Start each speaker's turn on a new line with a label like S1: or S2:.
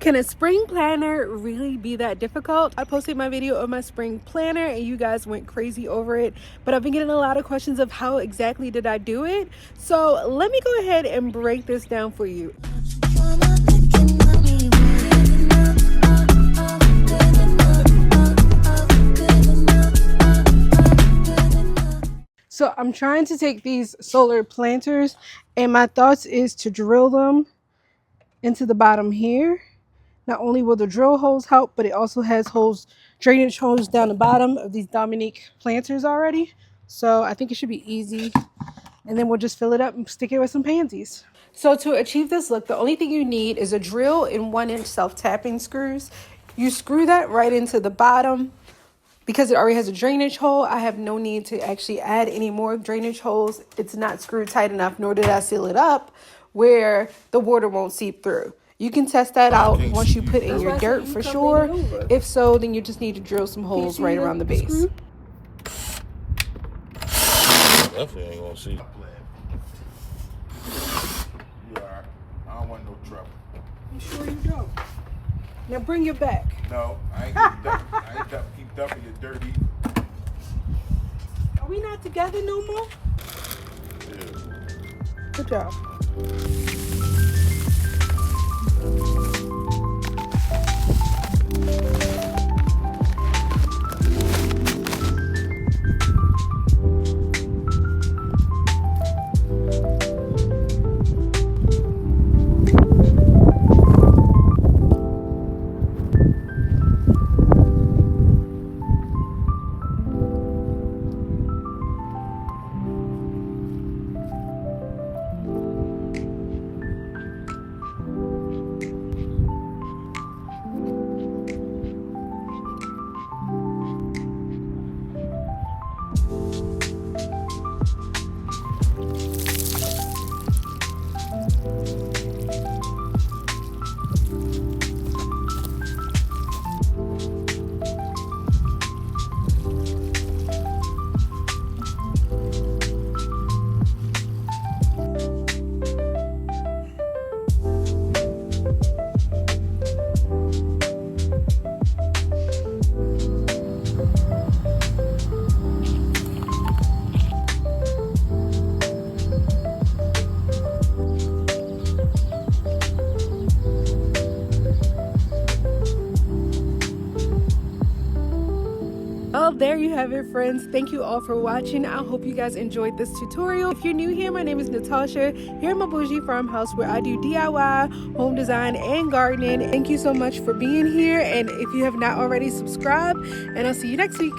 S1: Can a spring planner really be that difficult? I posted my video of my spring planner and you guys went crazy over it, but I've been getting a lot of questions of how exactly did I do it. So let me go ahead and break this down for you. So I'm trying to take these solar planters and my thoughts is to drill them into the bottom here. Not only will the drill holes help, but it also has holes, drainage holes down the bottom of these Dominique planters already. So I think it should be easy. And then we'll just fill it up and stick it with some pansies. So to achieve this look, the only thing you need is a drill and 1-inch self-tapping screws. You screw that right into the bottom. Because it already has a drainage hole, I have no need to actually add any more drainage holes. It's not screwed tight enough, nor did I seal it up where the water won't seep through. You can test that out once you put in your dirt for sure. If so, then you just need to drill some holes right around the base.
S2: Definitely ain't gonna see.
S3: You alright. I don't want no trouble.
S1: You sure you don't? Now bring your back.
S3: No, I ain't keep dumping your dirt either.
S1: Are we not together no more?
S3: Yeah.
S1: Good job. Well, there you have it, friends. Thank you all for watching. I hope you guys enjoyed this tutorial. If you're new here, my name is Natasha here at Mybougie's Farmhouse, where I do DIY, home design, and gardening. Thank you so much for being here, and if you have not already, subscribe, and I'll see you next week.